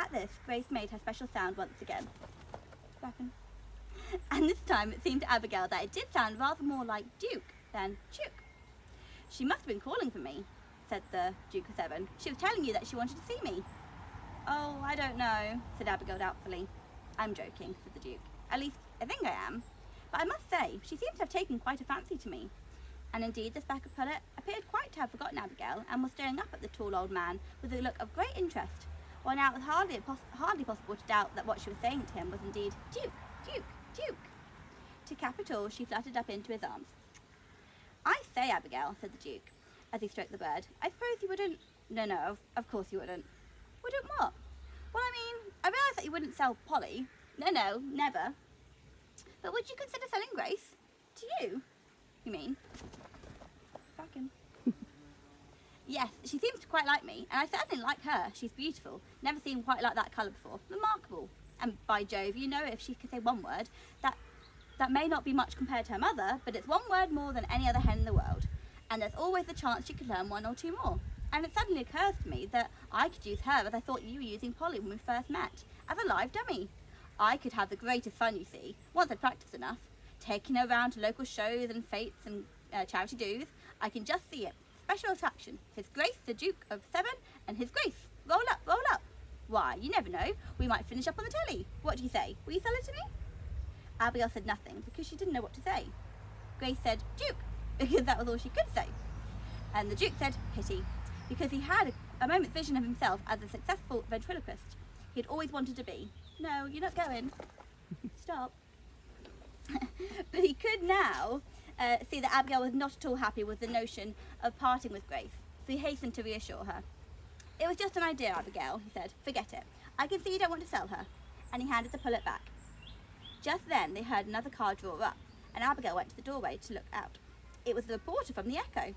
At this, Grace made her special sound once again. And this time it seemed to Abigail that it did sound rather more like Duke than Duke. She must have been calling for me, said the Duke of Seven. She was telling you that she wanted to see me. Oh, I don't know, said Abigail doubtfully. I'm joking, said the Duke. At least, I think I am. But I must say, she seems to have taken quite a fancy to me. And indeed, the speckled pullet appeared quite to have forgotten Abigail and was staring up at the tall old man with a look of great interest, while now it was hardly possible to doubt that what she was saying to him was indeed, Duke, Duke, Duke. To cap it all, she fluttered up into his arms. I say, Abigail, said the Duke, as he stroked the bird, I suppose you wouldn't... No, of course you wouldn't. Wouldn't what? Well, I mean, I realise that you wouldn't sell Polly. No, never. But would you consider selling Grace? To you? You mean? Bracken. Yes, she seems to quite like me, and I certainly like her. She's beautiful. Never seen quite like that colour before. Remarkable. And by Jove, you know, if she could say one word, that may not be much compared to her mother, but it's one word more than any other hen in the world. And there's always the chance she could learn one or two more. And it suddenly occurs to me that I could use her as I thought you were using Polly when we first met, as a live dummy. I could have the greatest fun, you see, once I'd practiced enough. Taking her around to local shows and fetes and charity dues. I can just see it. Special attraction. His Grace, the Duke of Seven, and His Grace. Roll up, roll up. Why, you never know. We might finish up on the telly. What do you say? Will you sell it to me? Abigail said nothing because she didn't know what to say. Grace said, Duke, because that was all she could say. And the Duke said, pity, because he had a moment's vision of himself as a successful ventriloquist he'd always wanted to be. No, you're not going. Stop. But he could now see that Abigail was not at all happy with the notion of parting with Grace, so he hastened to reassure her. It was just an idea, Abigail, he said. Forget it. I can see you don't want to sell her. And he handed the pullet back. Just then they heard another car draw up, and Abigail went to the doorway to look out. It was the reporter from the Echo.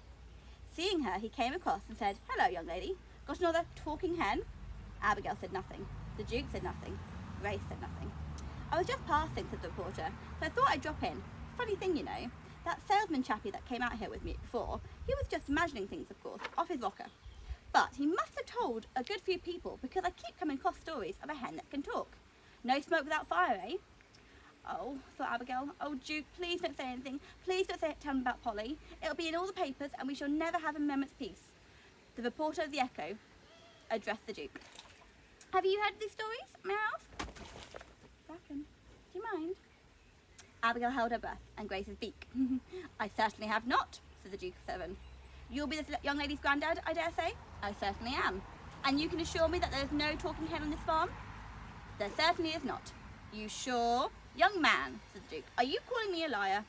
Seeing her, he came across and said, Hello, young lady. Got another talking hen? Abigail said nothing. The Duke said nothing. Grace said nothing. I was just passing, said the reporter, so I thought I'd drop in. Funny thing, you know, that salesman chappie that came out here with me before, he was just imagining things, of course, off his rocker. But he must have told a good few people, because I keep coming across stories of a hen that can talk. No smoke without fire, eh? Oh, thought Abigail. Oh, Duke, please don't say anything. Please don't tell him about Polly. It'll be in all the papers, and we shall never have a moment's peace. The reporter of the Echo addressed the Duke. Have you heard these stories, may I ask? Bracken, do you mind? Abigail held her breath and Grace's beak. I certainly have not, said the Duke of Seven. You'll be this young lady's granddad, I dare say? I certainly am. And you can assure me that there is no talking hen on this farm? There certainly is not. You sure? Young man, said the Duke, are you calling me a liar?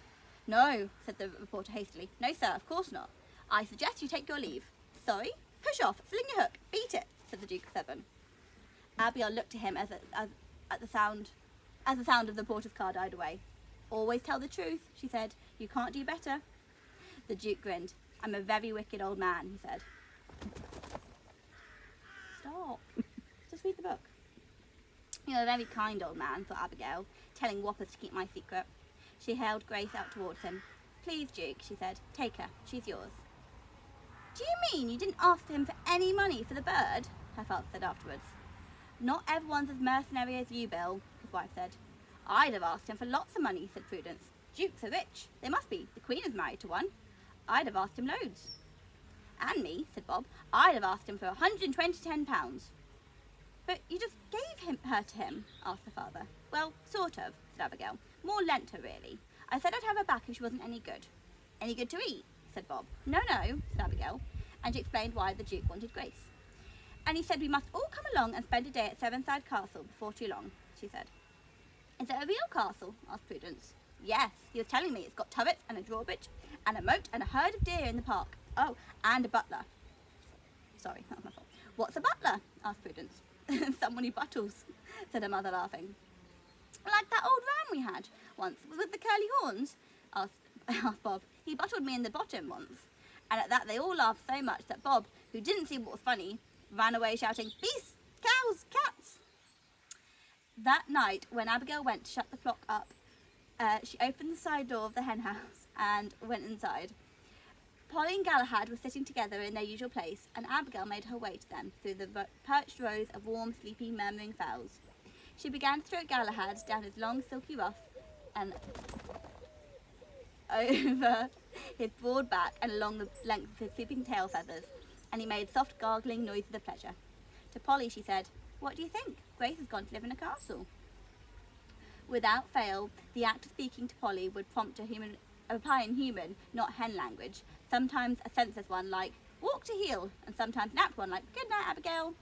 No, said the reporter hastily. No, sir, of course not. I suggest you take your leave. Sorry? Push off, sling your hook, beat it, said the Duke of Seven. Abigail looked at him as the sound of the reporter's car died away. Always tell the truth, she said. You can't do better. The Duke grinned. I'm a very wicked old man, he said. Stop. Just read the book. You're a very kind old man, thought Abigail, telling Whoppers to keep my secret. She held Grace out towards him. Please, Duke, she said. Take her. She's yours. Do you mean you didn't ask him for any money for the bird? Her father said afterwards. Not everyone's as mercenary as you, Bill, his wife said. I'd have asked him for lots of money, said Prudence. Dukes are rich. They must be. The Queen is married to one. I'd have asked him loads. And me, said Bob. I'd have asked him for £120. But you just gave her to him, asked the father. Well, sort of, said Abigail. More lent her, really. I said I'd have her back if she wasn't any good. Any good to eat, said Bob. No, said Abigail. And she explained why the Duke wanted Grace. And he said we must all come along and spend a day at Sevenside Castle before too long, she said. Is it a real castle? Asked Prudence. Yes, he was telling me it's got turrets and a drawbridge and a moat and a herd of deer in the park. Oh, and a butler. Sorry, that was my fault. What's a butler? Asked Prudence. Someone who buttles, said her mother, laughing. Like that old ram we had once with the curly horns? Asked Bob. He buttled me in the bottom once. And at that they all laughed so much that Bob, who didn't see what was funny, ran away shouting, Beasts, cows, cats. That night, when Abigail went to shut the flock up, she opened the side door of the hen house and went inside. Polly and Galahad were sitting together in their usual place, and Abigail made her way to them through the perched rows of warm, sleepy, murmuring fowls. She began to stroke Galahad down his long, silky ruff and over his broad back and along the length of his sweeping tail feathers, and he made soft, gargling noises of pleasure. To Polly she said, "What do you think? Grace has gone to live in a castle." Without fail, the act of speaking to Polly would prompt a reply in human, not hen language, sometimes a senseless one like, "Walk to heel," and sometimes an apt one like, "Good night, Abigail."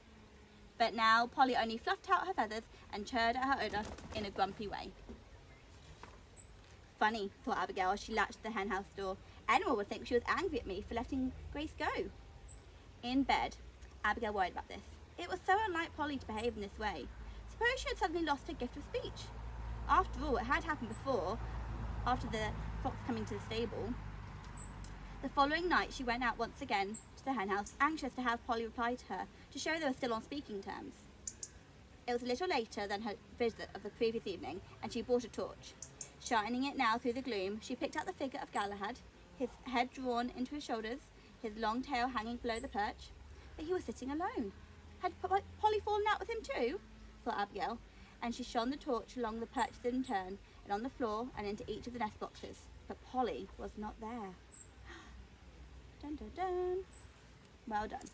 But now Polly only fluffed out her feathers and chirred at her owner in a grumpy way. Funny, thought Abigail as she latched the henhouse door. Anyone would think she was angry at me for letting Grace go. In bed, Abigail worried about this. It was so unlike Polly to behave in this way. Suppose she had suddenly lost her gift of speech. After all, it had happened before, after the fox coming to the stable. The following night she went out once again to the henhouse, anxious to have Polly reply to her, to show they were still on speaking terms. It was a little later than her visit of the previous evening, and she brought a torch. Shining it now through the gloom, she picked out the figure of Galahad, his head drawn into his shoulders, his long tail hanging below the perch. But he was sitting alone. Had Polly fallen out with him too? Thought Abigail, and she shone the torch along the perches in turn, and on the floor, and into each of the nest boxes. But Polly was not there. Dun dun dun. Well done.